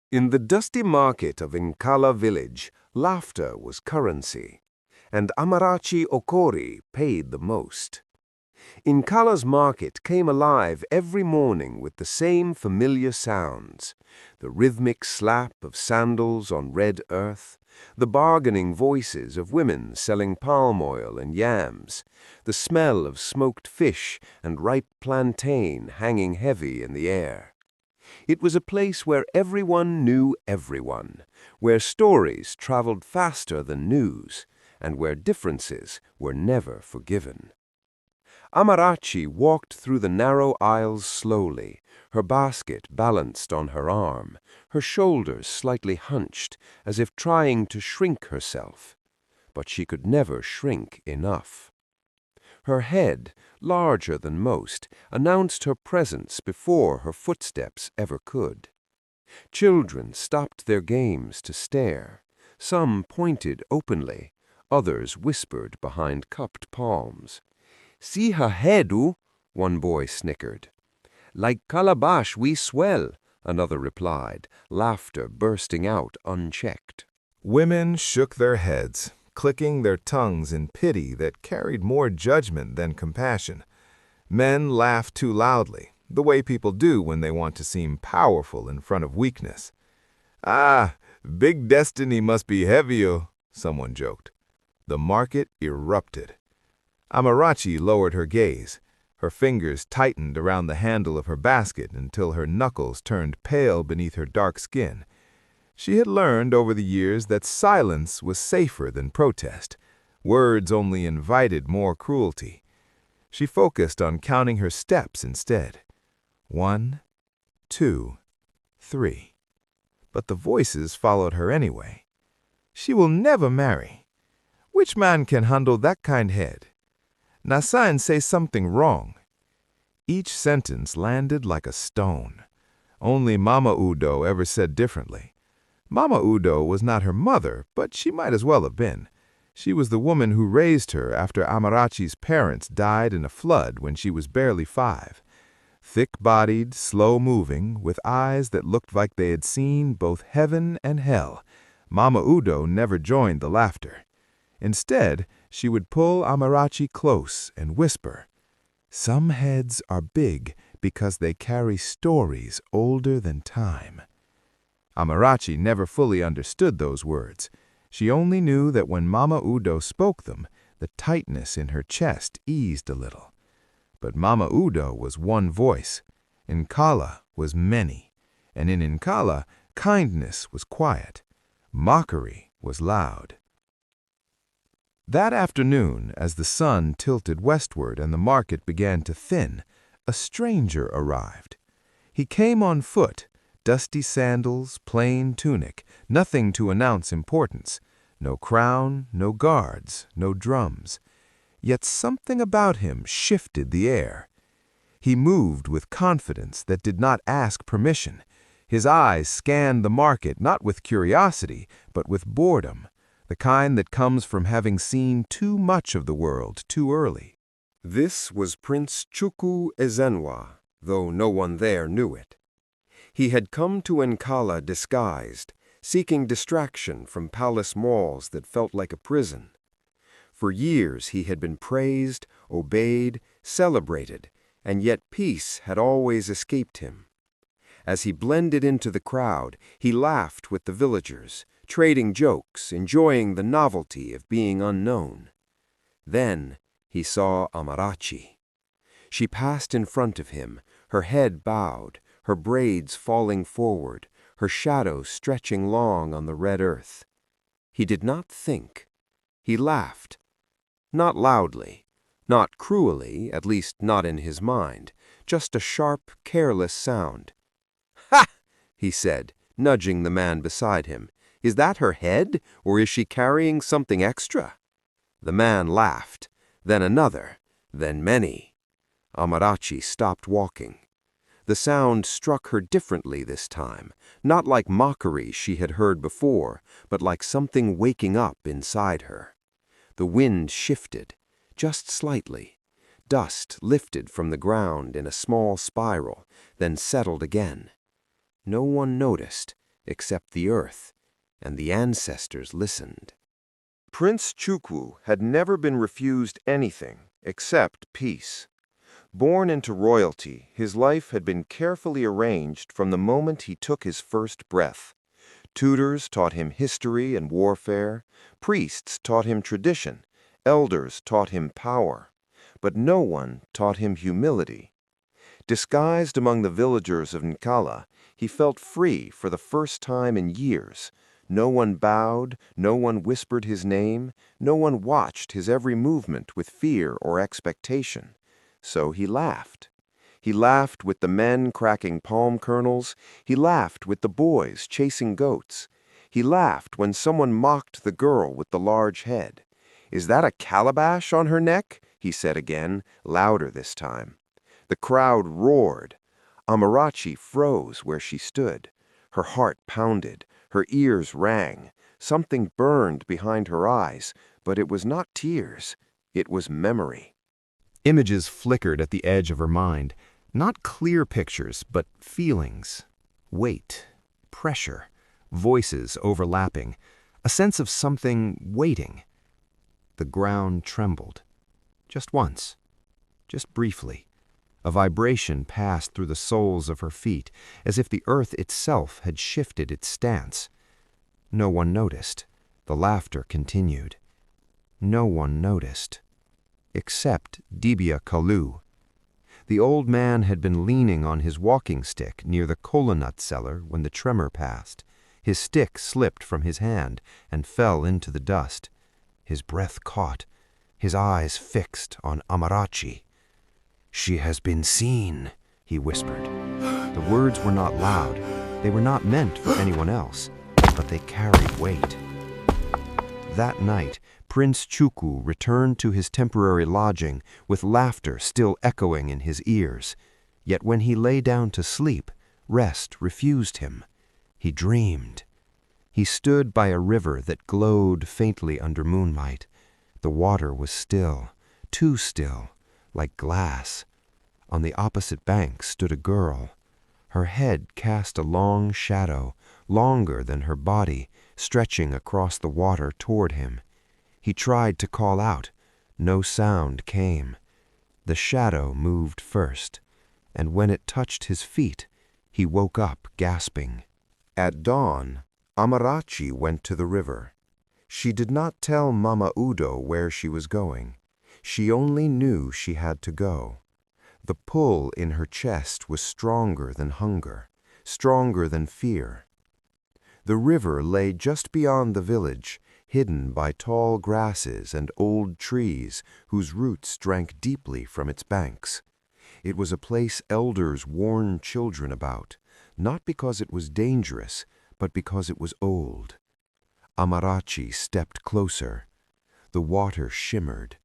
In the dusty market of Incala village, laughter was currency, and Amarachi Okori paid the most. Incala's market came alive every morning with the same familiar sounds, the rhythmic slap of sandals on red earth, the bargaining voices of women selling palm oil and yams, the smell of smoked fish and ripe plantain hanging heavy in the air. It was a place where everyone knew everyone, where stories traveled faster than news, and where differences were never forgiven. Amarachi walked through the narrow aisles slowly, her basket balanced on her arm, her shoulders slightly hunched, as if trying to shrink herself. But she could never shrink enough. Her head, larger than most, announced her presence before her footsteps ever could. Children stopped their games to stare. Some pointed openly, others whispered behind cupped palms. "See her head, one boy snickered. "Like calabash we swell," another replied, laughter bursting out unchecked. Women shook their heads, clicking their tongues in pity that carried more judgment than compassion. Men laughed too loudly, the way people do when they want to seem powerful in front of weakness. "Ah, big destiny must be heavy," someone joked. The market erupted. Amarachi lowered her gaze. Her fingers tightened around the handle of her basket until her knuckles turned pale beneath her dark skin. She had learned over the years that silence was safer than protest. Words only invited more cruelty. She focused on counting her steps instead. 1, 2, 3. But the voices followed her anyway. "She will never marry. Which man can handle that kind head? Nasan say something wrong." Each sentence landed like a stone. Only Mama Udo ever said differently. Mama Udo was not her mother, but she might as well have been. She was the woman who raised her after Amarachi's parents died in a flood when she was barely 5. Thick-bodied, slow-moving, with eyes that looked like they had seen both heaven and hell, Mama Udo never joined the laughter. Instead, she would pull Amarachi close and whisper, "Some heads are big because they carry stories older than time." Amarachi never fully understood those words. She only knew that when Mama Udo spoke them, the tightness in her chest eased a little. But Mama Udo was one voice. Incala was many. And in Incala, kindness was quiet. Mockery was loud. That afternoon, as the sun tilted westward and the market began to thin, a stranger arrived. He came on foot, dusty sandals, plain tunic, nothing to announce importance. No crown, no guards, no drums. Yet something about him shifted the air. He moved with confidence that did not ask permission. His eyes scanned the market not with curiosity, but with boredom, the kind that comes from having seen too much of the world too early. This was Prince Chukwu Ezenwa, though no one there knew it. He had come to Incala disguised, seeking distraction from palace walls that felt like a prison. For years he had been praised, obeyed, celebrated, and yet peace had always escaped him. As he blended into the crowd, he laughed with the villagers, trading jokes, enjoying the novelty of being unknown. Then he saw Amarachi. She passed in front of him, her head bowed, her braids falling forward, her shadow stretching long on the red earth. He did not think. He laughed. Not loudly, not cruelly, at least not in his mind, just a sharp, careless sound. "Ha!" he said, nudging the man beside him. "Is that her head, or is she carrying something extra?" The man laughed, then another, then many. Amarachi stopped walking. The sound struck her differently this time, not like mockery she had heard before, but like something waking up inside her. The wind shifted, just slightly. Dust lifted from the ground in a small spiral, then settled again. No one noticed, except the earth, and the ancestors listened. Prince Chukwu had never been refused anything except peace. Born into royalty, his life had been carefully arranged from the moment he took his first breath. Tutors taught him history and warfare, priests taught him tradition, elders taught him power, but no one taught him humility. Disguised among the villagers of Nkala, he felt free for the first time in years. No one bowed, no one whispered his name, no one watched his every movement with fear or expectation. So he laughed. He laughed with the men cracking palm kernels. He laughed with the boys chasing goats. He laughed when someone mocked the girl with the large head. "Is that a calabash on her neck?" he said again, louder this time. The crowd roared. Amarachi froze where she stood. Her heart pounded. Her ears rang. Something burned behind her eyes, but it was not tears. It was memory. Images flickered at the edge of her mind. Not clear pictures, but feelings. Weight, pressure, voices overlapping, a sense of something waiting. The ground trembled. Just once. Just briefly. A vibration passed through the soles of her feet, as if the earth itself had shifted its stance. No one noticed. The laughter continued. No one noticed. Except Dibia Kalu. The old man had been leaning on his walking stick near the kola nut cellar when the tremor passed. His stick slipped from his hand and fell into the dust. His breath caught, his eyes fixed on Amarachi. "She has been seen," he whispered. The words were not loud. They were not meant for anyone else, but they carried weight. That night, Prince Chukwu returned to his temporary lodging with laughter still echoing in his ears. Yet when he lay down to sleep, rest refused him. He dreamed. He stood by a river that glowed faintly under moonlight. The water was still, too still, like glass. On the opposite bank stood a girl. Her head cast a long shadow, longer than her body, stretching across the water toward him. He tried to call out. No sound came. The shadow moved first, and when it touched his feet, he woke up gasping. At dawn, Amarachi went to the river. She did not tell Mama Udo where she was going. She only knew she had to go. The pull in her chest was stronger than hunger, stronger than fear. The river lay just beyond the village, hidden by tall grasses and old trees whose roots drank deeply from its banks. It was a place elders warned children about, not because it was dangerous, but because it was old. Amarachi stepped closer. The water shimmered.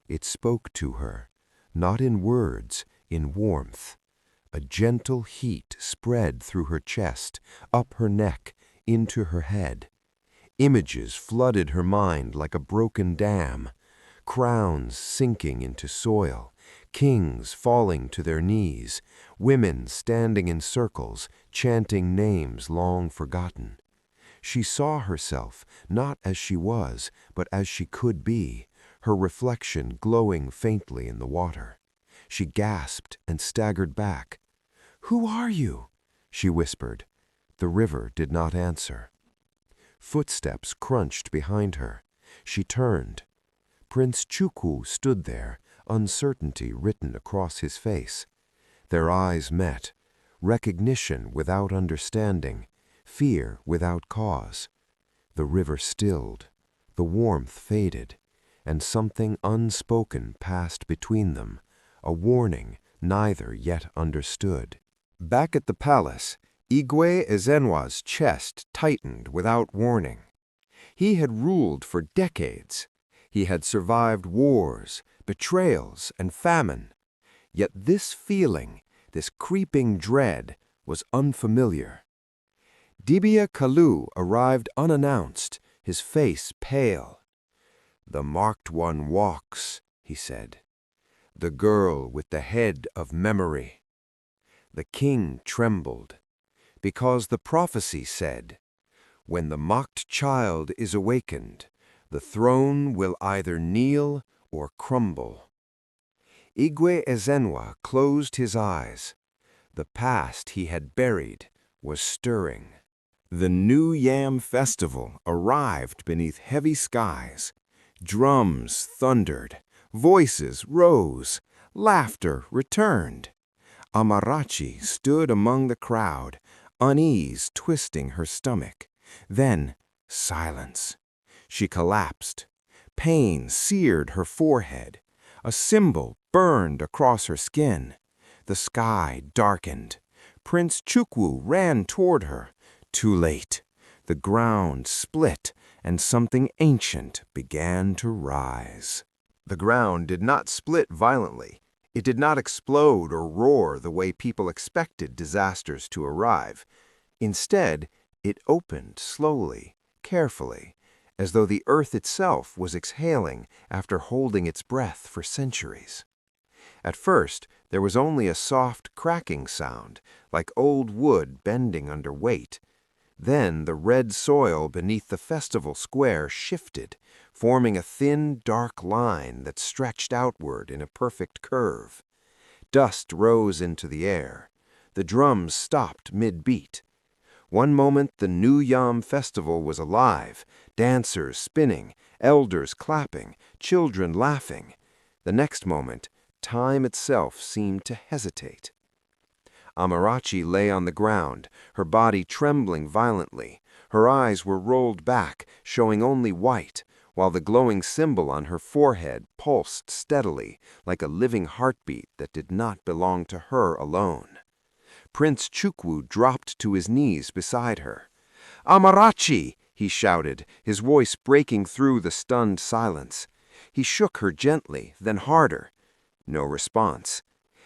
It spoke to her, not in words, in warmth. A gentle heat spread through her chest, up her neck, into her head. Images flooded her mind like a broken dam, crowns sinking into soil, kings falling to their knees, women standing in circles, chanting names long forgotten. She saw herself not as she was, but as she could be, her reflection glowing faintly in the water. She gasped and staggered back. "Who are you?" she whispered. The river did not answer. Footsteps crunched behind her. She turned. Prince Chukwu stood there, uncertainty written across his face. Their eyes met, recognition without understanding, fear without cause. The river stilled, the warmth faded, and something unspoken passed between them, a warning neither yet understood. Back at the palace, Igwe Ezenwa's chest tightened without warning. He had ruled for decades. He had survived wars, betrayals, and famine. Yet this feeling, this creeping dread, was unfamiliar. Dibia Kalu arrived unannounced, his face pale. "The marked one walks," he said. "The girl with the head of memory." The king trembled. because the prophecy said, "When the mocked child is awakened, the throne will either kneel or crumble." Igwe Ezenwa closed his eyes. The past he had buried was stirring. The New Yam Festival arrived beneath heavy skies. Drums thundered, voices rose, laughter returned. Amarachi stood among the crowd, unease twisting her stomach. Then, silence. She collapsed. Pain seared her forehead. A symbol burned across her skin. The sky darkened. Prince Chukwu ran toward her. Too late. The ground split, and something ancient began to rise. The ground did not split violently. It did not explode or roar the way people expected disasters to arrive. Instead, it opened slowly, carefully, as though the earth itself was exhaling after holding its breath for centuries. At first, there was only a soft cracking sound, like old wood bending under weight. Then the red soil beneath the festival square shifted, forming a thin, dark line that stretched outward in a perfect curve. Dust rose into the air. The drums stopped mid-beat. One moment the New Yam Festival was alive, dancers spinning, elders clapping, children laughing. The next moment, time itself seemed to hesitate. Amarachi lay on the ground, her body trembling violently. Her eyes were rolled back, showing only white, while the glowing symbol on her forehead pulsed steadily, like a living heartbeat that did not belong to her alone. Prince Chukwu dropped to his knees beside her. "Amarachi!" he shouted, his voice breaking through the stunned silence. He shook her gently, then harder. No response.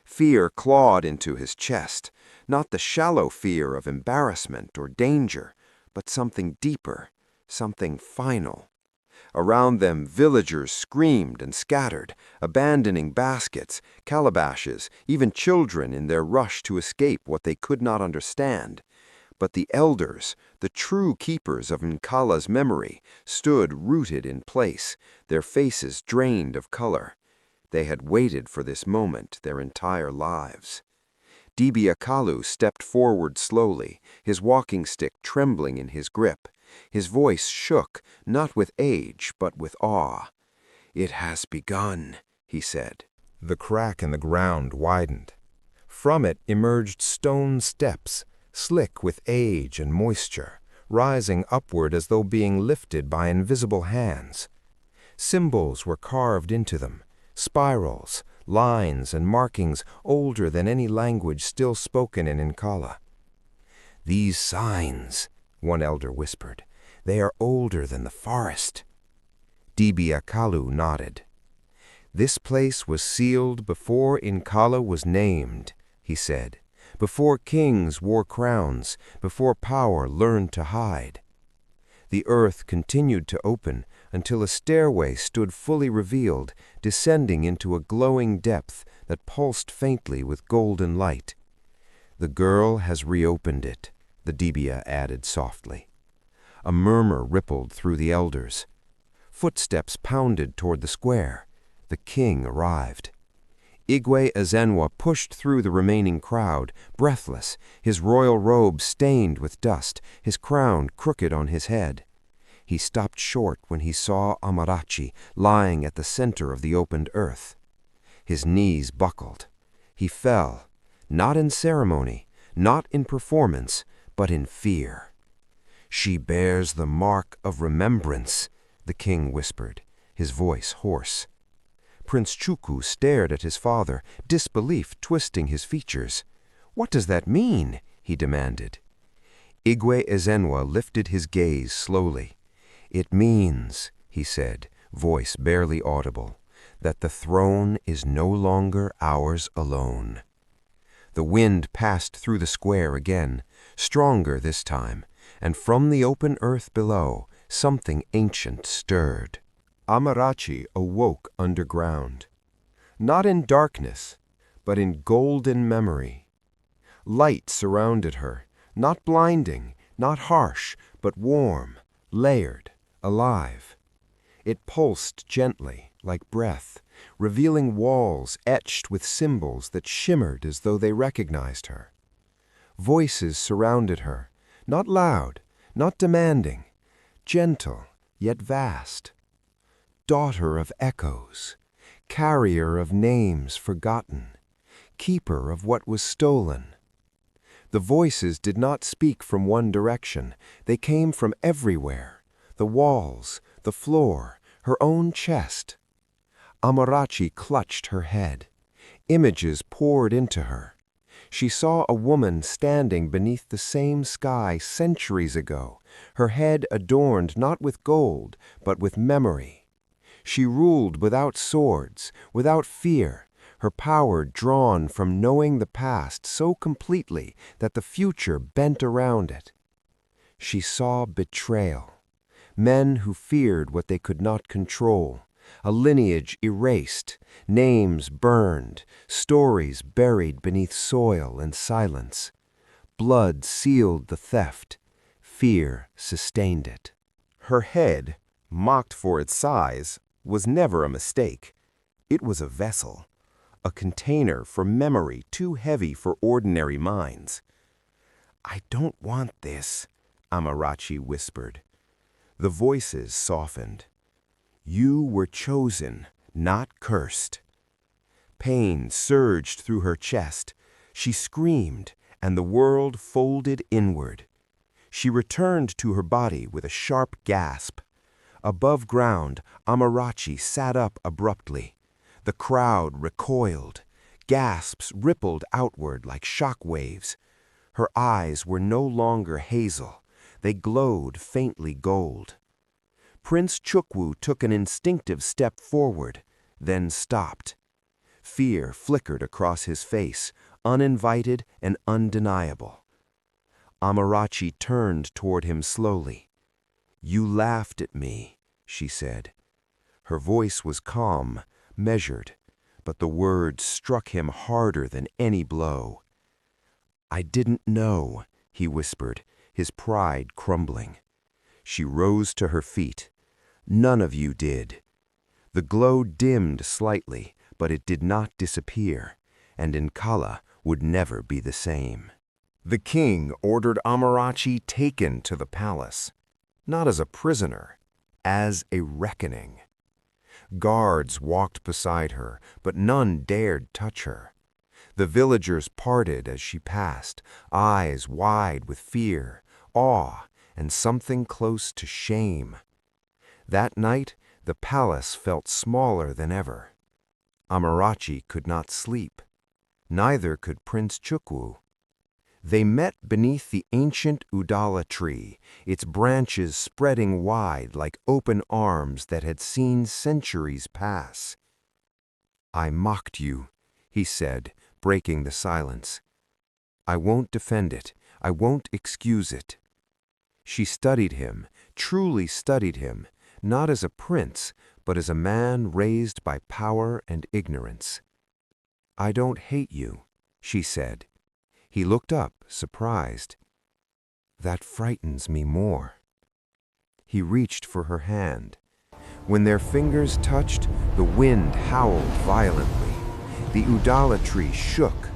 Fear clawed into his chest, not the shallow fear of embarrassment or danger, but something deeper, something final. Around them, villagers screamed and scattered, abandoning baskets, calabashes, even children in their rush to escape what they could not understand. But the elders, the true keepers of Nkala's memory, stood rooted in place, their faces drained of color. They had waited for this moment their entire lives. Dibia Kalu stepped forward slowly, his walking stick trembling in his grip. His voice shook, not with age, but with awe. "It has begun," he said. The crack in the ground widened. From it emerged stone steps, slick with age and moisture, rising upward as though being lifted by invisible hands. Symbols were carved into them, spirals, lines, and markings older than any language still spoken in Nkala. "These signs," one elder whispered, "they are older than the forest." Dibia Kalu nodded. "This place was sealed before Nkala was named," he said, "before kings wore crowns, before power learned to hide." The earth continued to open until a stairway stood fully revealed, descending into a glowing depth that pulsed faintly with golden light. "The girl has reopened it," the Dibia added softly. A murmur rippled through the elders. Footsteps pounded toward the square. The king arrived. Igwe Ezenwa pushed through the remaining crowd, breathless, his royal robe stained with dust, his crown crooked on his head. He stopped short when he saw Amarachi lying at the center of the opened earth. His knees buckled. He fell, not in ceremony, not in performance, but in fear. "She bears the mark of remembrance," the king whispered, his voice hoarse. Prince Chukwu stared at his father, disbelief twisting his features. "What does that mean?" he demanded. Igwe Ezenwa lifted his gaze slowly. "It means," he said, voice barely audible, "that the throne is no longer ours alone." The wind passed through the square again, stronger this time, and from the open earth below, something ancient stirred. Amarachi awoke underground, not in darkness, but in golden memory. Light surrounded her, not blinding, not harsh, but warm, layered, alive. It pulsed gently, like breath, revealing walls etched with symbols that shimmered as though they recognized her. Voices surrounded her, not loud, not demanding, gentle yet vast. Daughter of echoes, carrier of names forgotten, keeper of what was stolen. The voices did not speak from one direction, they came from everywhere, the walls, the floor, her own chest. Amarachi clutched her head. Images poured into her. She saw a woman standing beneath the same sky centuries ago, her head adorned not with gold, but with memory. She ruled without swords, without fear, her power drawn from knowing the past so completely that the future bent around it. She saw betrayal, men who feared what they could not control, a lineage erased, names burned, stories buried beneath soil and silence. Blood sealed the theft, fear sustained it. Her head, mocked for its size, was never a mistake. It was a vessel, a container for memory too heavy for ordinary minds. "I don't want this," Amarachi whispered. The voices softened. "You were chosen, not cursed." Pain surged through her chest. She screamed, and the world folded inward. She returned to her body with a sharp gasp. Above ground, Amarachi sat up abruptly. The crowd recoiled. Gasps rippled outward like shock waves. Her eyes were no longer hazel. They glowed faintly gold. Prince Chukwu took an instinctive step forward, then stopped. Fear flickered across his face, uninvited and undeniable. Amarachi turned toward him slowly. "You laughed at me," she said. Her voice was calm, measured, but the words struck him harder than any blow. "I didn't know," he whispered, his pride crumbling. She rose to her feet. "None of you did." The glow dimmed slightly, but it did not disappear, and Nkala would never be the same. The king ordered Amarachi taken to the palace, not as a prisoner, as a reckoning. Guards walked beside her, but none dared touch her. The villagers parted as she passed, eyes wide with fear, awe, and something close to shame. That night, the palace felt smaller than ever. Amarachi could not sleep. Neither could Prince Chukwu. They met beneath the ancient Udala tree, its branches spreading wide like open arms that had seen centuries pass. "I mocked you," he said, breaking the silence. "I won't defend it. I won't excuse it." She studied him, truly studied him, not as a prince, but as a man raised by power and ignorance. "I don't hate you," she said. He looked up, surprised. "That frightens me more." He reached for her hand. When their fingers touched, the wind howled violently. The Udala tree shook.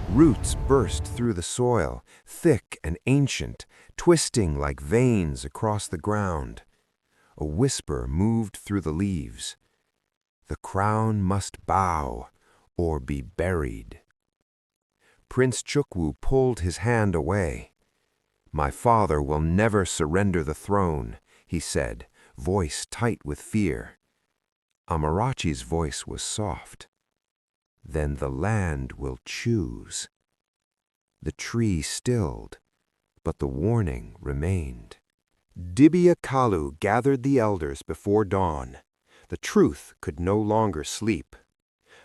Roots burst through the soil, thick and ancient, twisting like veins across the ground. A whisper moved through the leaves. "The crown must bow or be buried." Prince Chukwu pulled his hand away. "My father will never surrender the throne," he said, voice tight with fear. Amarachi's voice was soft. "Then the land will choose." The tree stilled, but the warning remained. Dibia Kalu gathered the elders before dawn. The truth could no longer sleep.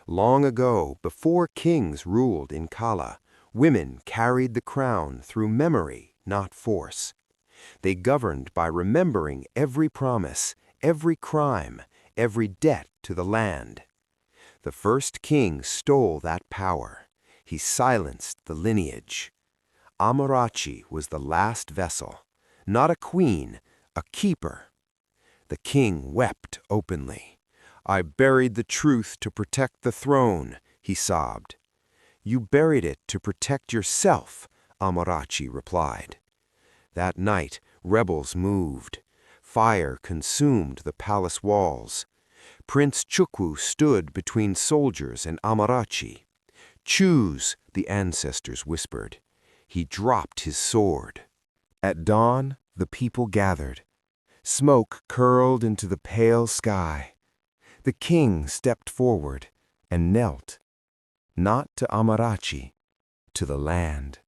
Long ago, before kings ruled in Kala, women carried the crown through memory, not force. They governed by remembering every promise, every crime, every debt to the land. The first king stole that power. He silenced the lineage. Amarachi was the last vessel, not a queen, a keeper. The king wept openly. "I buried the truth to protect the throne," he sobbed. "You buried it to protect yourself," Amarachi replied. That night, rebels moved. Fire consumed the palace walls. Prince Chukwu stood between soldiers and Amarachi. "Choose," the ancestors whispered. He dropped his sword. At dawn, the people gathered. Smoke curled into the pale sky. The king stepped forward and knelt, not to Amarachi, to the land.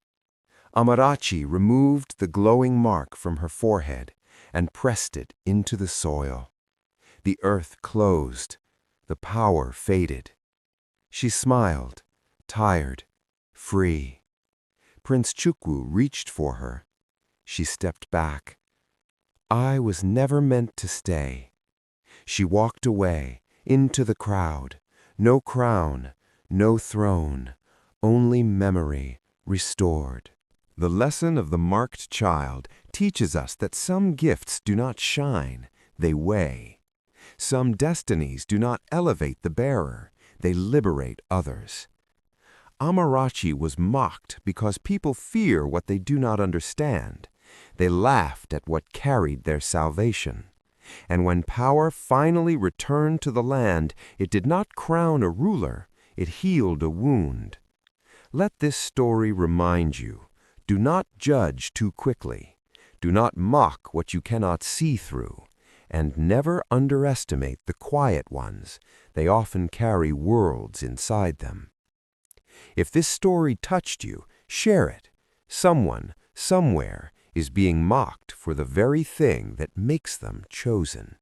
Amarachi removed the glowing mark from her forehead and pressed it into the soil. The earth closed. The power faded. She smiled, tired, free. Prince Chukwu reached for her. She stepped back. "I was never meant to stay." She walked away, into the crowd. No crown, no throne, only memory restored. The lesson of the marked child teaches us that some gifts do not shine, they weigh. Some destinies do not elevate the bearer, they liberate others. Amarachi was mocked because people fear what they do not understand. They laughed at what carried their salvation. And when power finally returned to the land, it did not crown a ruler, it healed a wound. Let this story remind you, do not judge too quickly. Do not mock what you cannot see through. And never underestimate the quiet ones. They often carry worlds inside them. If this story touched you, share it. Someone, somewhere, is being mocked for the very thing that makes them chosen.